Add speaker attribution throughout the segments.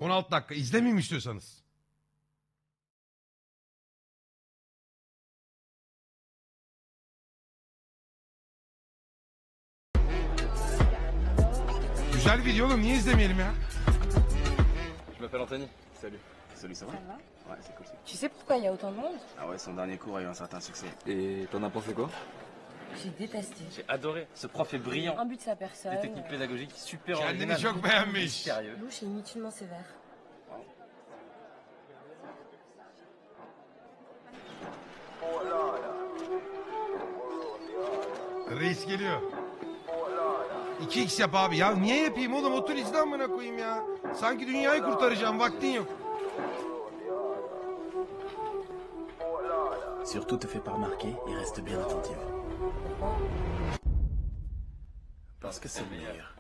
Speaker 1: 16 dakika. İzlemeyeyim istiyorsanız. Güzel video oğlum. Niye izlemeyelim ya?
Speaker 2: Je m'appelle Anthony. Salut.
Speaker 3: Salut, ça va?
Speaker 4: Ça va?
Speaker 3: Ouais, c'est cool.
Speaker 4: Tu sais pourquoi il y a autant de monde?
Speaker 3: Ah ouais, son dernier cours a eu un certain succès.
Speaker 2: Et t'en as pensé quoi?
Speaker 4: J'ai détesté.
Speaker 2: J'ai adoré. Ce prof est brillant.
Speaker 4: Un but de sa personne.
Speaker 2: Des techniques pédagogiques super
Speaker 1: Kendini
Speaker 2: originales.
Speaker 1: çok beğenmiş.
Speaker 2: Sérieux.
Speaker 4: Louche est inutilement sévère.
Speaker 1: Reis geliyor. 2x yap abi. Ya niye yapayım oğlum? Otur izle amına koyayım ya. Sanki dünyayı kurtaracağım. Vaktin yok.
Speaker 3: Surtout te fais pas remarquer et reste bien attentive. Parce que c'est le meilleur.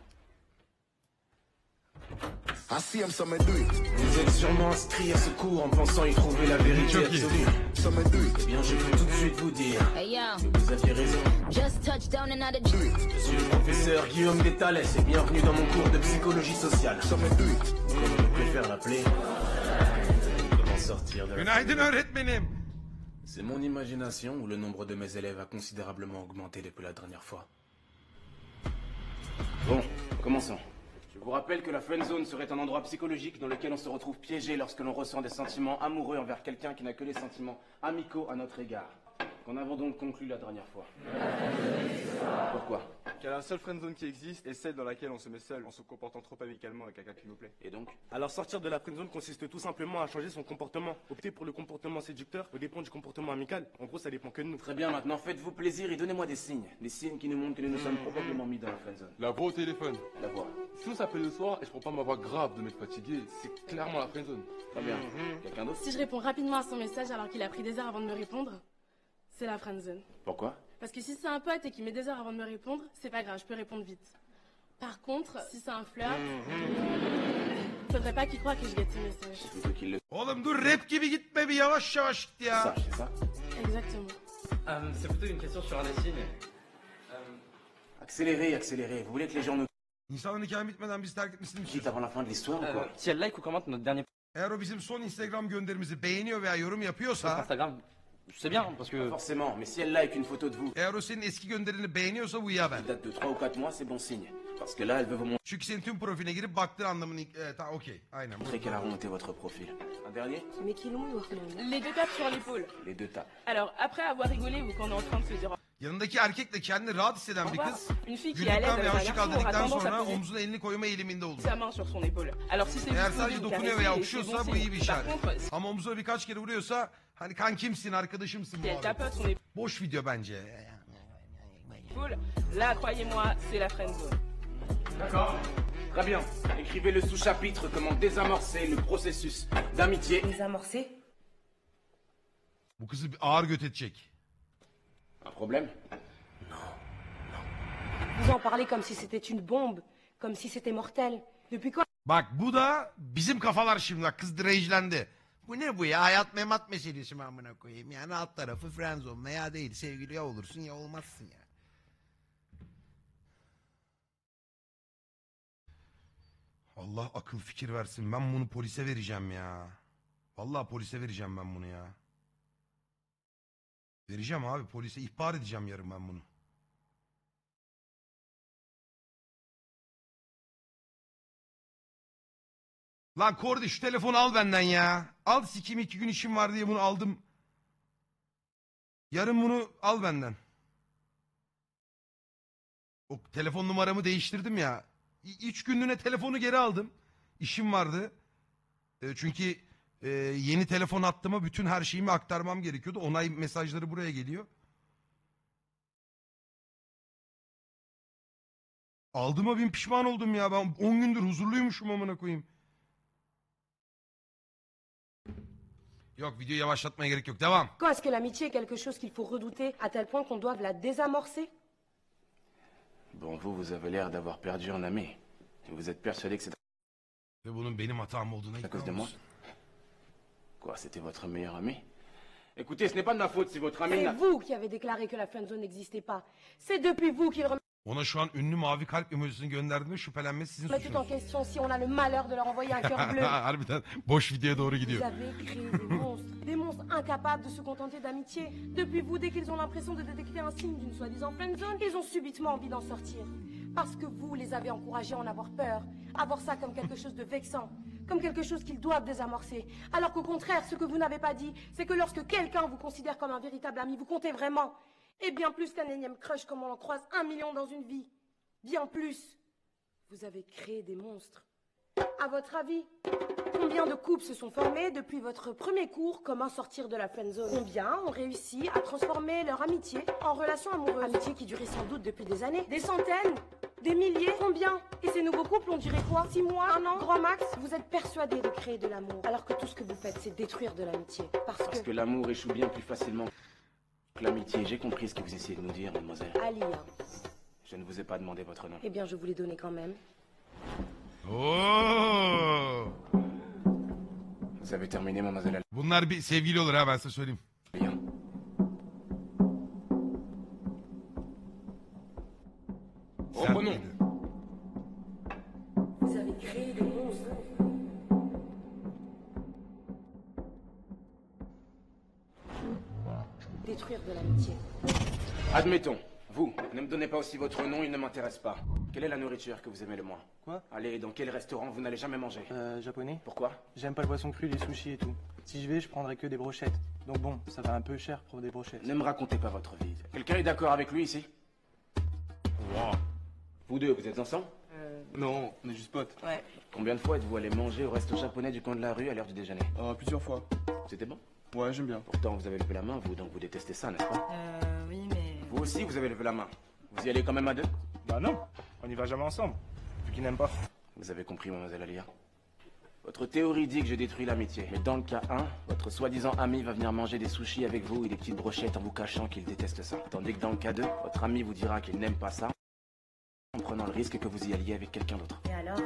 Speaker 5: I see him, some do it.
Speaker 3: Vous êtes sûrement inscrit à ce cours en pensant y trouver la vérité
Speaker 1: Choqué.
Speaker 3: absolue.
Speaker 5: Some do it.
Speaker 3: Eh bien, je peux tout de suite vous dire
Speaker 6: Hey yo,
Speaker 3: que vous aviez raison.
Speaker 6: just touched down and out of
Speaker 5: Do it.
Speaker 3: Je suis le professeur Guillaume Détales et bienvenue dans mon cours de psychologie sociale.
Speaker 5: Some do it.
Speaker 3: Comme je préfère l'appeler, comment sortir de la...
Speaker 1: Günaydın öğretmenim.
Speaker 3: C'est mon imagination ou le nombre de mes élèves a considérablement augmenté depuis la dernière fois. Bon, commençons. Je vous rappelle que la friend zone serait un endroit psychologique dans lequel on se retrouve piégé lorsque l'on ressent des sentiments amoureux envers quelqu'un qui n'a que des sentiments amicaux à notre égard. Qu'en avons donc conclu la dernière fois. Pourquoi?
Speaker 7: Car la seule friendzone qui existe est celle dans laquelle on se met seul en se comportant trop amicalement avec quelqu'un qui nous plaît.
Speaker 3: Et donc?
Speaker 7: Alors sortir de la friendzone consiste tout simplement à changer son comportement. Opter pour le comportement séducteur au dépend du comportement amical. En gros, ça dépend que de nous.
Speaker 3: Très bien, maintenant faites-vous plaisir et donnez-moi des signes. Des signes qui nous montrent que nous nous sommes probablement mis dans la friend zone.
Speaker 8: La voix au téléphone.
Speaker 3: La voix.
Speaker 8: Si on s'appelle le soir et je prends pas ma voix grave de m'être fatigué, c'est clairement la friendzone.
Speaker 3: Très bien. Quelqu'un d'autre?
Speaker 9: Si je réponds rapidement à son message alors qu'il a pris des heures avant de me répondre, c'est la friendzone.
Speaker 3: Pourquoi?
Speaker 9: Parce que si c'est un pote et qu'il met des heures avant de me répondre, c'est pas grave, je peux répondre vite. Par contre, si c'est un flirt, faudrait pas qu'il croie que je guette ses messages.
Speaker 3: C'est plutôt qu'il le
Speaker 1: Oğlum dur rap gibi gitme bir yavaş yavaş git ya.
Speaker 3: sache, c'est ça?
Speaker 9: Exactement.
Speaker 2: C'est plutôt une question sur un des signes.
Speaker 3: Accélérez, accélérez. Vous voulez que les gens nous
Speaker 1: İnsanın hikaye bitmeden biz terk etmesini mi
Speaker 3: quittent
Speaker 1: istiyorsun?
Speaker 3: avant la fin de l'histoire ou quoi?
Speaker 2: Si elle like ou commente notre dernier
Speaker 1: Eğer o bizim son Instagram gönderimizi beğeniyor veya yorum
Speaker 2: post
Speaker 1: yapıyorsa...
Speaker 2: Instagram, c'est bien parce
Speaker 3: Pas
Speaker 2: que
Speaker 3: forcément, mais si elle like une photo de vous
Speaker 1: Eğer o senin eski gönderini beğeniyorsa bu iyi haber.
Speaker 3: qui date de 3 ou 4 mois, c'est bon signe. Parce que là, elle veut vous
Speaker 1: Çünkü senin tüm profiline girip baktığın anlamını... tamam okey aynen.
Speaker 3: montrer qu'elle a remonté votre profil. Un dernier?
Speaker 4: Mais qui l'ont, Warman?
Speaker 9: Les deux tapes sur l'épaule.
Speaker 3: Les deux tapes.
Speaker 9: Alors, après avoir rigolé ou qu'on est en train de se dire
Speaker 1: Yanındaki erkekle kendini rahat hisseden
Speaker 9: au
Speaker 1: bir
Speaker 9: revoir,
Speaker 1: kız...
Speaker 9: une fille qui est à l'aise
Speaker 1: Güldükten ve
Speaker 9: avec un
Speaker 1: hoşça
Speaker 9: garçon
Speaker 1: kal
Speaker 9: aura
Speaker 1: dedikten
Speaker 9: tendance à
Speaker 1: sonra
Speaker 9: poser
Speaker 1: omzuna elini koyma eğiliminde olur.
Speaker 9: sa main sur son épaule. Alors si c'est
Speaker 1: Eğer
Speaker 9: juste
Speaker 1: sadece
Speaker 9: vous
Speaker 1: dokunuyor
Speaker 9: caresser,
Speaker 1: veya
Speaker 9: c'est
Speaker 1: okşuyorsa
Speaker 9: bon
Speaker 1: bu iyi bir
Speaker 9: signe. Par
Speaker 1: işaret.
Speaker 9: contre, si
Speaker 1: Ama omzuna birkaç kere vuruyorsa hani kankimsin, arkadaşımsın bu
Speaker 9: elle
Speaker 1: abi.
Speaker 9: tapote son
Speaker 1: Boş video bence.
Speaker 9: épaule, là, croyez-moi, c'est la friend zone.
Speaker 3: D'accord. Très bien. Écrivez le sous-chapitre comment désamorcer le processus d'amitié.
Speaker 4: Désamorcé?
Speaker 1: Bu kızı bir ağır göt edecek.
Speaker 3: Un problème?
Speaker 4: Vous en parlez comme si c'était une bombe, comme si c'était mortel. Depuis quand
Speaker 1: Bak bu da bizim kafalar şimdi. Bak kız rejlendi. Bu ne bu ya? Hayat memat meselesi mi amına koyayım? Yani alt tarafı friendzone veya değil. Sevgili ya olursun ya olmazsın ya. Allah akıl fikir versin. Ben bunu polise vereceğim ya. Vallahi polise vereceğim ben bunu ya. Vereceğim abi. Polise ihbar edeceğim yarın ben bunu. Lan Kordi şu telefonu al benden ya. Al sikimi 2 gün işim var diye bunu aldım. Yarın bunu al benden. O telefon numaramı değiştirdim ya. 3 günlüğüne telefonu geri aldım. İşim vardı. Çünkü yeni telefon attığıma bütün her şeyimi aktarmam gerekiyordu. Onay mesajları buraya geliyor. Aldığıma bin pişman oldum ya. Ben 10 gündür huzurluymuşum amına koyayım. Yok videoyu yavaşlatmaya gerek yok. Devam.
Speaker 4: Quand est-ce que l'amitié est quelque chose qu'il faut redouter à tel point qu'on doive la désamorcer?
Speaker 3: Bon, vous avez l'air d'avoir perdu un ami. Et vous êtes persuadé que c'est
Speaker 1: Ve bunun benim hatam olduğuna
Speaker 3: à cause de
Speaker 1: ikna
Speaker 3: moi?
Speaker 1: musun?
Speaker 3: Quoi, c'était votre meilleur ami? Écoutez, ce n'est pas de ma faute si votre ami
Speaker 4: C'est
Speaker 3: n'a...
Speaker 4: vous qui avez déclaré que la friendzone n'existait pas. C'est depuis vous qu'il remet...
Speaker 1: Ona şu an ünlü mavi kalp emojisini gönderdiğimde şüphelenmesi sizin
Speaker 4: Mais tout en
Speaker 1: suçunuz.
Speaker 4: question si on a le malheur de leur envoyer un cœur bleu.
Speaker 1: Harbiden boş videoya doğru
Speaker 4: Vous
Speaker 1: gidiyor.
Speaker 4: avez créé des monstres incapables de se contenter d'amitié. Depuis vous, dès qu'ils ont l'impression de détecter un signe d'une soi-disant friendzone, ils ont subitement envie d'en sortir. Parce que vous les avez encouragés à en avoir peur, à voir ça comme quelque chose de vexant, comme quelque chose qu'ils doivent désamorcer. Alors qu'au contraire, ce que vous n'avez pas dit, c'est que lorsque quelqu'un vous considère comme un véritable ami, vous comptez vraiment. Et bien plus qu'un énième crush comme on en croise 1 million dans une vie. Bien plus. Vous avez créé des monstres. À votre avis, combien de couples se sont formés depuis votre premier cours Comment sortir de la friendzone? Combien ont réussi à transformer leur amitié en relation amoureuse? Amitié qui durait sans doute depuis des années. Des centaines? Des milliers? Combien? Et ces nouveaux couples, on dirait quoi? 6 mois? 1 an? Grand max? Vous êtes persuadés de créer de l'amour, alors que tout ce que vous faites, c'est détruire de l'amitié.
Speaker 3: Parce que l'amour échoue bien plus facilement que l'amitié. J'ai compris ce que vous essayez de nous dire, mademoiselle.
Speaker 4: Alia.
Speaker 3: Je ne vous ai pas demandé votre nom.
Speaker 4: Eh bien, je vous l'ai donné quand même.
Speaker 1: Oo!
Speaker 3: Vous avez terminé, mademoiselle
Speaker 1: Bunlar bir sevgili olur ha ben size söyleyeyim.
Speaker 3: Alia.
Speaker 1: Sert
Speaker 8: Reprenons.
Speaker 1: miydi?
Speaker 4: Vous avez créé des monstres. Détruire de l'amitié.
Speaker 3: Admettons, vous, ne me donnez pas aussi votre nom, il ne m'intéresse pas. Quelle est la nourriture que vous aimez le moins?
Speaker 10: Quoi?
Speaker 3: Allez, dans quel restaurant vous n'allez jamais manger?
Speaker 10: Japonais.
Speaker 3: Pourquoi?
Speaker 10: J'aime pas le poisson cru, les sushis et tout. Si je vais, je prendrai que des brochettes. Donc bon, ça va un peu cher pour des brochettes.
Speaker 3: Ne me racontez pas votre vie. Quelqu'un est d'accord avec lui ici? Vous deux, vous êtes ensemble?
Speaker 8: Non, on est juste potes.
Speaker 4: Ouais.
Speaker 3: Combien de fois êtes-vous allé manger au resto japonais du coin de la rue à l'heure du déjeuner?
Speaker 8: Plusieurs fois.
Speaker 3: C'était bon?
Speaker 8: Ouais, j'aime bien.
Speaker 3: Pourtant, vous avez levé la main, vous, donc vous détestez ça, n'est-ce pas?
Speaker 4: Oui, mais...
Speaker 3: Vous aussi, vous avez levé la main. Vous y allez quand même à deux?
Speaker 10: Bah non, on y va jamais ensemble. Vu qu'ils n'aiment pas.
Speaker 3: Vous avez compris, mademoiselle Alia. Votre théorie dit que je détruis l'amitié. Mais dans le cas 1, votre soi-disant ami va venir manger des sushis avec vous et des petites brochettes en vous cachant qu'il déteste ça. Tandis que dans le cas 2, votre ami vous dira qu'il n'aime pas ça en prenant le risque que vous y alliez avec quelqu'un d'autre.
Speaker 4: Et alors?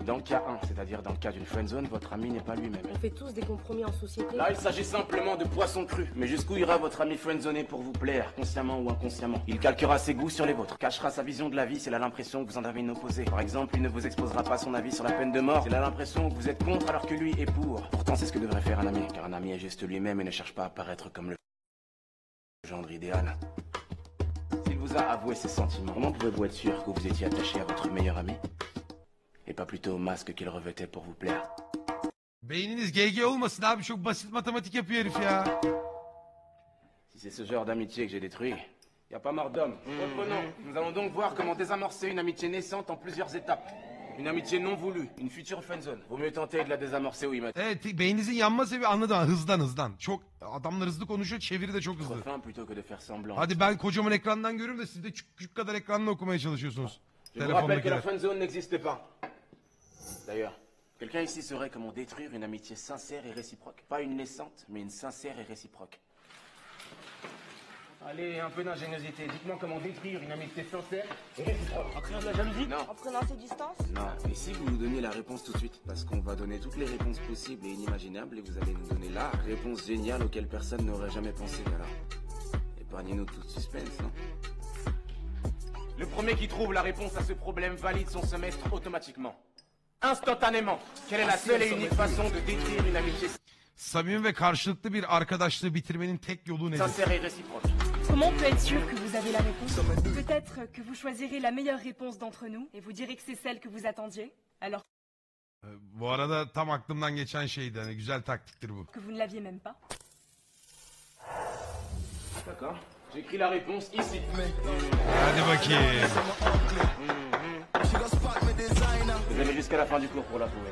Speaker 3: Dans le cas 1, c'est-à-dire dans le cas d'une friendzone, votre ami n'est pas lui-même.
Speaker 4: On fait tous des compromis en société.
Speaker 3: Là, il s'agit simplement de poisson cru. Mais jusqu'où ira votre ami friendzoné pour vous plaire, consciemment ou inconsciemment? Il calquera ses goûts sur les vôtres, cachera sa vision de la vie s'il a l'impression que vous en avez une opposée. Par exemple, il ne vous exposera pas son avis sur la peine de mort s'il a l'impression que vous êtes contre alors que lui est pour. Pourtant, c'est ce que devrait faire un ami, car un ami est juste lui-même et ne cherche pas à paraître comme le gendre idéal. S'il vous a avoué ses sentiments, comment pouvez-vous être sûr que vous étiez attaché à votre meilleur ami et pas plutôt au masque qu'il revêtait pour vous plaire?
Speaker 1: Beyniniz GG olmasın abi çok basit matematik yapıyor herif ya.
Speaker 3: Si c'est ce genre d'amitié que j'ai détruit, y a pas mort d'homme. Reprenons. Nous allons donc voir comment désamorcer une amitié naissante en plusieurs étapes. Une amitié non voulue, une future friendzone. Vaut mieux tenter de la désamorcer, oui, maintenant.
Speaker 1: Evet beyninizin yanma sebebi anladım hızdan. Çok adamlar hızlı konuşuyor çeviri de çok hızlı.
Speaker 3: Refin plutôt que de faire semblant.
Speaker 1: Hadi ben kocaman ekrandan görüyorum da siz de küçük kadar ekranla okumaya çalışıyorsunuz.
Speaker 3: Je vous rappelle que la
Speaker 1: Telefondakiler.
Speaker 3: friendzone n'existe pas. D'ailleurs, quelqu'un ici saurait comment détruire une amitié sincère et réciproque. Pas une naissante, mais une sincère et réciproque. Allez, un peu d'ingéniosité. Dites-moi comment détruire une amitié sincère et réciproque. En créant de la jalousie? Non.
Speaker 4: En prenant ses distances?
Speaker 3: Non, et si vous nous donniez la réponse tout de suite? Parce qu'on va donner toutes les réponses possibles et inimaginables et vous allez nous donner la réponse géniale auquel personne n'aurait jamais pensé. Alors, épargnez-nous tout de suspense, non? Le premier qui trouve la réponse à ce problème valide son semestre automatiquement. Instantanément. Quelle est la seule et unique façon de détruire une amitié
Speaker 1: Samimi ve karşılıklı bir arkadaşlığı bitirmenin tek yolu nedir?
Speaker 3: sincère et réciproque?
Speaker 11: Comment on peut être sûr que vous avez la réponse? Peut-être que vous choisirez la meilleure réponse d'entre nous et vous direz que c'est celle que vous attendiez, alors
Speaker 1: Bu arada tam aklımdan geçen şeydi. Hani güzel taktiktir bu.
Speaker 11: que vous ne l'aviez même pas.
Speaker 3: D'accord. J'écris la réponse ici.
Speaker 1: Hadi bakayım.
Speaker 3: Vous avez jusqu'à la fin du cours pour la trouver.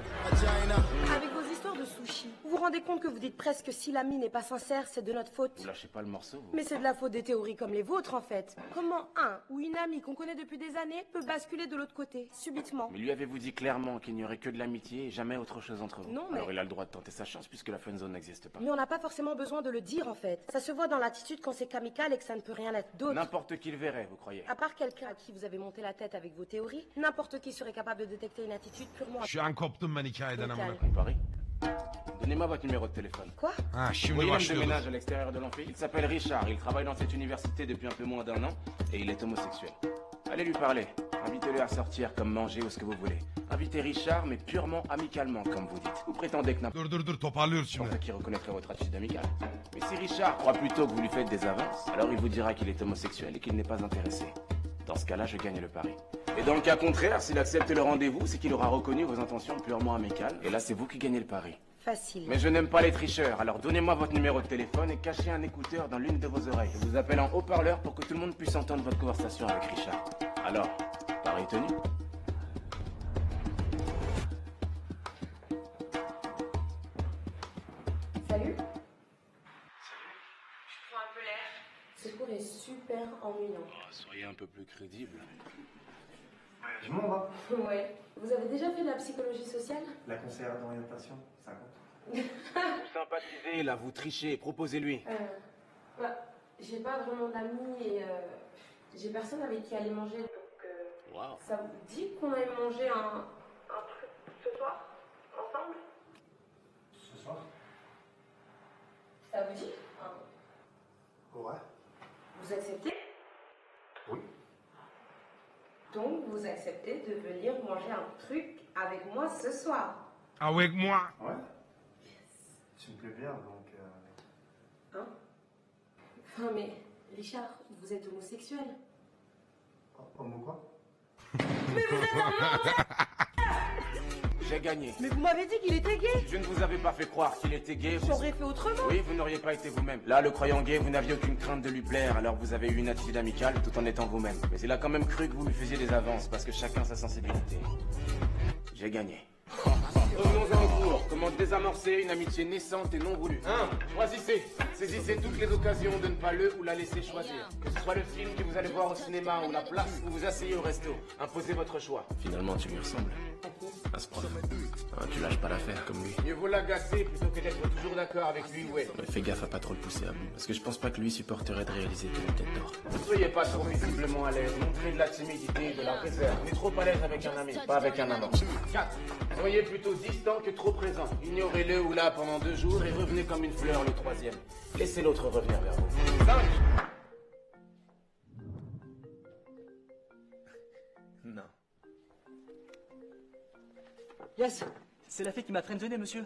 Speaker 4: Avec vos histoires de sushi, vous vous rendez compte que vous dites presque si l'ami n'est pas sincère, c'est de notre faute.
Speaker 3: Vous lâchez pas le morceau, vous.
Speaker 4: Mais c'est de la faute des théories comme les vôtres en fait. Comment un ou une amie qu'on connaît depuis des années peut basculer de l'autre côté, subitement?
Speaker 3: Mais lui avez-vous dit clairement qu'il n'y aurait que de l'amitié et jamais autre chose entre vous?
Speaker 4: Non, mais-
Speaker 3: Alors il a le droit de tenter sa chance puisque la friendzone n'existe pas.
Speaker 4: Mais on n'a pas forcément besoin de le dire en fait. Ça se voit dans l'attitude quand c'est amical et que ça ne peut rien être d'autre.
Speaker 3: N'importe qui le verrait, vous croyez?
Speaker 4: À part quelqu'un à qui vous avez monté la tête avec vos théories, n'importe qui serait capable de détecter une attitude purement...
Speaker 1: Şu an koptum ben hikayeden amına
Speaker 3: On
Speaker 1: koyayım.
Speaker 3: parie? Donnez-moi votre numéro de téléphone.
Speaker 4: Quoi?
Speaker 1: Ha
Speaker 3: Vous
Speaker 1: şimdi
Speaker 3: voyez l'homme de
Speaker 1: başlıyoruz.
Speaker 3: ménage à l'extérieur de l'amphi? Il s'appelle Richard, il travaille dans cette université depuis un peu moins d'1 an et il est homosexuel. Allez lui parler. Invitez-le à sortir, comme manger ou ce que vous voulez. Invitez Richard, mais purement amicalement, comme vous dites. Vous prétendez que
Speaker 1: Dur toparlıyoruz şimdi.
Speaker 3: n'importe qui reconnaîtrait votre attitude amicale. Mais si Richard croit plutôt que vous lui faites des avances, alors il vous dira qu'il est homosexuel et qu'il n'est pas intéressé. Dans ce cas-là, je gagne le pari. Et dans le cas contraire, s'il accepte le rendez-vous, c'est qu'il aura reconnu vos intentions purement amicales. Et là, c'est vous qui gagnez le pari.
Speaker 4: Facile.
Speaker 3: Mais je n'aime pas les tricheurs, alors donnez-moi votre numéro de téléphone et cachez un écouteur dans l'une de vos oreilles. Je vous appelle en haut-parleur pour que tout le monde puisse entendre votre conversation avec Richard. Alors, pari tenu?
Speaker 4: Salut. Je prends un peu l'air. Ce cours est super ennuyant.
Speaker 3: Oh, soyez un peu plus crédible.
Speaker 10: Je m'en vais.
Speaker 4: Ouais. Vous avez déjà fait de la psychologie sociale?
Speaker 10: La conseillère d'orientation, ça compte.
Speaker 3: Vous sympathisez, là, vous trichez, proposez-lui.
Speaker 4: J'ai pas vraiment d'amis et j'ai personne avec qui aller manger. Donc,
Speaker 3: Wow.
Speaker 4: ça vous dit qu'on aille manger un truc ce soir? Ensemble?
Speaker 10: Ce soir?
Speaker 4: Ça vous dit?
Speaker 10: Ouais.
Speaker 4: Vous acceptez?
Speaker 10: Oui.
Speaker 4: Donc, vous acceptez de venir manger un truc avec moi ce soir?
Speaker 1: Avec moi.
Speaker 10: Ouais. Tu me plais bien, donc...
Speaker 4: Hein? Enfin, mais, Richard, vous êtes homosexuel.
Speaker 10: Homo quoi?
Speaker 3: J'ai gagné.
Speaker 4: Mais vous m'avez dit qu'il était gay!
Speaker 3: Je ne vous avais pas fait croire qu'il était gay.
Speaker 4: J'aurais fait autrement!
Speaker 3: Oui, vous n'auriez pas été vous-même. Là, le croyant gay, vous n'aviez aucune crainte de lui plaire, alors vous avez eu une attitude amicale tout en étant vous-même. Mais il a quand même cru que vous lui faisiez des avances, parce que chacun sa sensibilité. J'ai gagné. Revenons-en au cours. Comment désamorcer une amitié naissante et non voulue? Choisissez. Saisissez toutes les occasions de ne pas le ou la laisser choisir. Que ce soit le film que vous allez voir au cinéma ou la place où vous asseyez au resto. Imposez votre choix. Finalement, tu lui ressembles. À ce prof. Tu lâches pas l'affaire comme lui. Mieux vaut l'agacer plutôt que d'être toujours d'accord avec lui, ouais. Mais fais gaffe à pas trop le pousser à bout. Parce que je pense pas que lui supporterait de réaliser que la tête d'or. Ne soyez pas trop visiblement à l'aise. Montrez de la timidité, de la réserve. On est trop à l'aise avec un ami, pas avec un amant. 4. Soyez plutôt distant que trop présent. Ignorez-le ou là pendant 2 jours et revenez comme une fleur le 3e. Laissez l'autre revenir vers vous. 5.
Speaker 2: Non. Yes, c'est la fille qui m'a friendzoné, monsieur.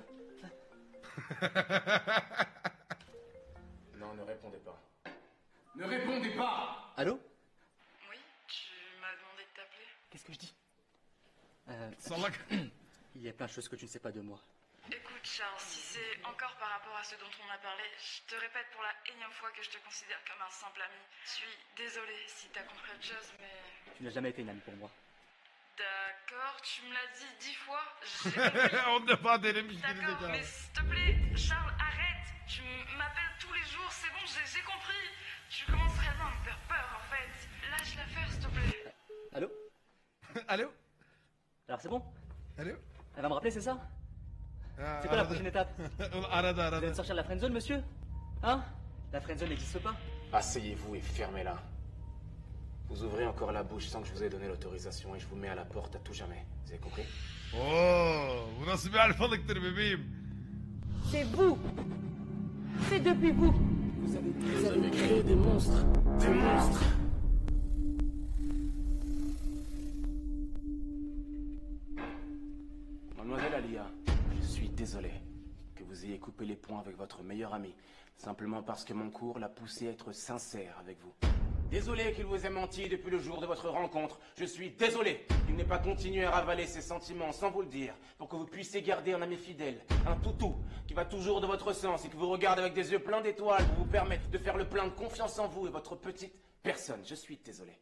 Speaker 3: Non, ne répondez pas. Ne répondez pas!
Speaker 2: Allô?
Speaker 11: Oui, tu m'as demandé de t'appeler.
Speaker 2: Qu'est-ce que je dis?
Speaker 1: Salak.
Speaker 2: Il y a plein de choses que tu ne sais pas de moi.
Speaker 11: Écoute, Charles, si c'est encore par rapport à ce dont on a parlé, je te répète pour la énième fois que je te considère comme un simple ami. Je suis désolée si t'as compris autre chose, mais...
Speaker 2: Tu n'as jamais été une amie pour moi.
Speaker 11: D'accord, tu me l'as dit 10 fois. J'ai compris.
Speaker 1: On defa denemiş
Speaker 11: D'accord,
Speaker 1: gerizekalı.
Speaker 11: mais s'il te plaît, Charles, arrête. Tu m'appelles tous les jours, c'est bon, j'ai compris. Tu commences réellement à me faire peur, en fait. Lâche l'affaire, s'il te plaît.
Speaker 2: Allô?
Speaker 1: Alo.
Speaker 2: Alors c'est bon?
Speaker 1: Alo.
Speaker 2: Elle va me rappeler, c'est ça?
Speaker 1: Ha,
Speaker 2: C'est quoi la
Speaker 1: aradı.
Speaker 2: prochaine étape?
Speaker 1: Aradı
Speaker 2: Vous allez
Speaker 1: aradı.
Speaker 2: me sortir de la friendzone, monsieur? Hein? La friendzone n'existe pas.
Speaker 3: Asseyez-vous et fermez-la. Vous ouvrez encore la bouche sans que je vous ai donné l'autorisation et je vous mets à la porte à tout jamais. Vous avez compris?
Speaker 1: Oo, bu nasıl bir alfalıktır bebeğim?
Speaker 4: C'est vous! C'est depuis vous!
Speaker 3: Vous avez créé des monstres. Des monstres. Mademoiselle Alia, je suis désolé que vous ayez coupé les ponts avec votre meilleur ami, simplement parce que mon cours l'a poussé à être sincère avec vous. Désolé qu'il vous ait menti depuis le jour de votre rencontre. Je suis désolé qu'il n'ait pas continué à ravaler ses sentiments sans vous le dire, pour que vous puissiez garder un ami fidèle, un toutou, qui va toujours de votre sens et qui vous regarde avec des yeux pleins d'étoiles pour vous permettre de faire le plein de confiance en vous et votre petite personne. Je suis désolé.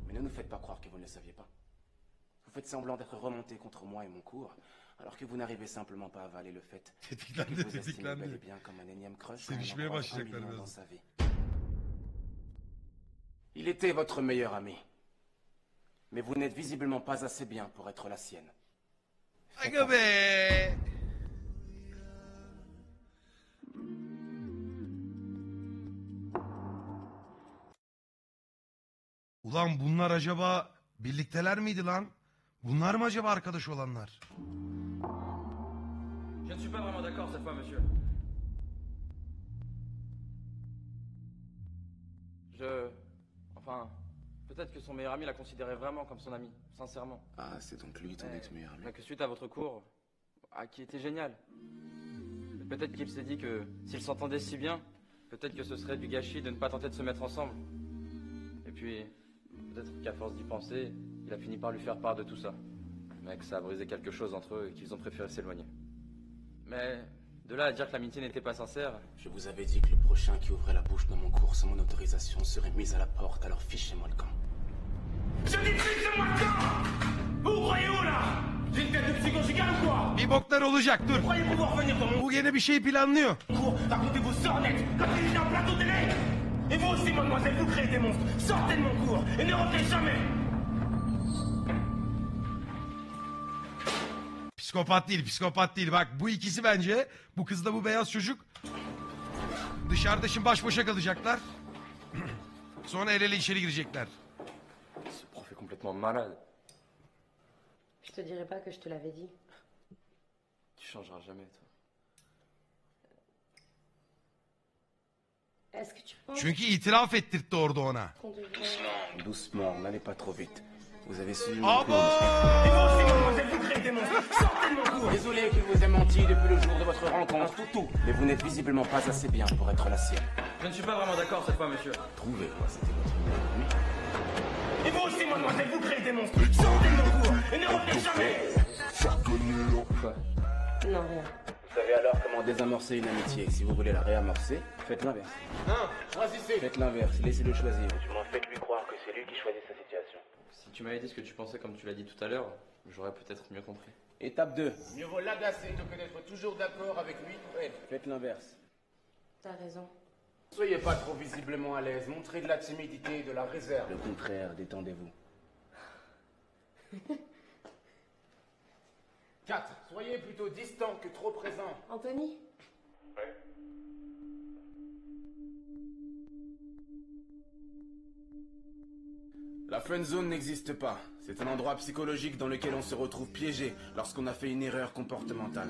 Speaker 3: Mais ne nous faites pas croire que vous ne le saviez pas. Vous faites semblant d'être remonté contre moi et mon cours, alors que vous n'arrivez simplement pas à avaler le fait que
Speaker 1: Tetiklendi,
Speaker 3: vous estimez
Speaker 1: tetiklendi.
Speaker 3: bel et bien comme un énième crush
Speaker 1: Sevişmeye başlayacaklar
Speaker 3: dans
Speaker 1: biraz.
Speaker 3: sa vie. Il était votre meilleur ami. Mais vous n'êtes visiblement pas assez bien pour être la sienne.
Speaker 1: Aga be. Ulan bunlar acaba birlikteler miydi lan? Bunlar mı acaba arkadaş olanlar?
Speaker 2: Je ne suis pas vraiment d'accord cette fois, monsieur.
Speaker 8: Enfin,
Speaker 12: Peut-être que son meilleur ami la considérait vraiment comme son ami, sincèrement.
Speaker 3: Ah, c'est donc lui ton ex-meilleur ami.
Speaker 12: Mais que suite à votre cours, qui était génial. Peut-être qu'il s'est dit que s'ils s'entendaient si bien, peut-être que ce serait du gâchis de ne pas tenter de se mettre ensemble. Et puis, peut-être qu'à force d'y penser, il a fini par lui faire part de tout ça. Mais que ça a brisé quelque chose entre eux et qu'ils ont préféré s'éloigner. Mais de là à dire que l'amitié n'était pas sincère...
Speaker 3: Je vous avais dit que le prochain qui ouvrait la bouche dans mon cours sans mon autorisation serait mis à la porte, alors fichez-moi le camp.
Speaker 13: Je dis fichez-moi le camp! Vous croyez où là? J'ai une tête de psychogigale ou quoi?
Speaker 1: Bir boklar olacak dur.
Speaker 13: Croyez pouvoir venir dans mon
Speaker 1: Bu gene bir şey planlıyor.
Speaker 13: cours, racontez vos sornettes quand il est en plateau télé? Et vous aussi, mademoiselle, vous créez des monstres. Sortez de mon cours et ne revenez jamais.
Speaker 1: Psikopat değil. Bak bu ikisi bence, bu kızla bu beyaz çocuk dışarıda şimdi baş başa kalacaklar. Sonra el ele içeri girecekler.
Speaker 12: Ce prof est complètement malade.
Speaker 4: Je te dirais pas que je te l'avais dit.
Speaker 12: Tu changeras jamais, toi.
Speaker 4: Est-ce que tu penses
Speaker 1: Çünkü itiraf ettirtti orada ona.
Speaker 4: qu'on devrait...
Speaker 3: Doucement, n'allez pas trop vite. Vous avez suivi
Speaker 1: Ah
Speaker 3: mon cours,
Speaker 1: bon?
Speaker 3: monsieur.
Speaker 13: Et vous aussi, mademoiselle, vous créez des monstres. Sortez de mon cours.
Speaker 3: Désolé qu'il vous ait menti depuis le jour de votre rencontre, tout. Mais vous n'êtes visiblement pas assez bien pour être la sienne.
Speaker 12: Je ne suis pas vraiment d'accord cette fois, monsieur.
Speaker 3: Trouvez-moi, c'était votre meilleur ami.
Speaker 13: Et vous aussi, mademoiselle, vous créez des monstres. Sortez de mon cours et ne revenez jamais.
Speaker 12: Quoi?
Speaker 4: Non, rien.
Speaker 3: Vous savez alors comment désamorcer une amitié. Si vous voulez la réamorcer, faites l'inverse.
Speaker 13: Hein? Choisissez.
Speaker 3: Faites l'inverse, laissez-le choisir. Du moins, faites-lui croire que c'est lui qui choisit sa situation.
Speaker 12: Si tu m'avais dit ce que tu pensais comme tu l'as dit tout à l'heure, j'aurais peut-être mieux compris.
Speaker 3: Étape 2.
Speaker 13: Mieux vaut l'agacer que d'être toujours d'accord avec lui ou elle.
Speaker 3: Faites l'inverse.
Speaker 4: T'as raison.
Speaker 3: Soyez pas trop visiblement à l'aise, montrez de la timidité et de la réserve. Le contraire, détendez-vous.
Speaker 13: 4. Soyez plutôt distant que trop présent.
Speaker 4: Anthony?
Speaker 3: La friend zone n'existe pas. C'est un endroit psychologique dans lequel on se retrouve piégé lorsqu'on a fait une erreur comportementale.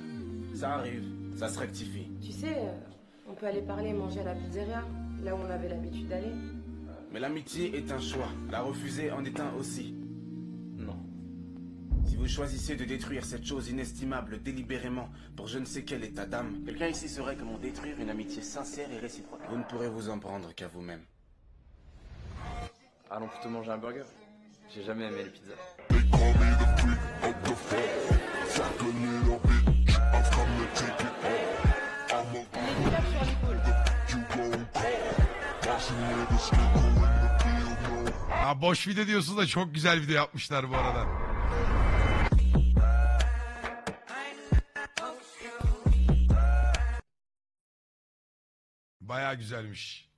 Speaker 3: Ça arrive, ça se rectifie.
Speaker 4: Tu sais, on peut aller parler et manger à la pizzeria, là où on avait l'habitude d'aller.
Speaker 3: Mais l'amitié est un choix. La refuser en est un aussi.
Speaker 12: Non.
Speaker 3: Si vous choisissez de détruire cette chose inestimable délibérément pour je ne sais quel état d'âme, quelqu'un ici saurait comment détruire une amitié sincère et réciproque. Vous ne pourrez vous en prendre qu'à vous-même.
Speaker 12: Allons plutôt manger un burger. J'ai jamais aimé les pizzas.
Speaker 1: Ha boş video diyorsun da çok güzel video yapmışlar bu arada. Baya güzelmiş.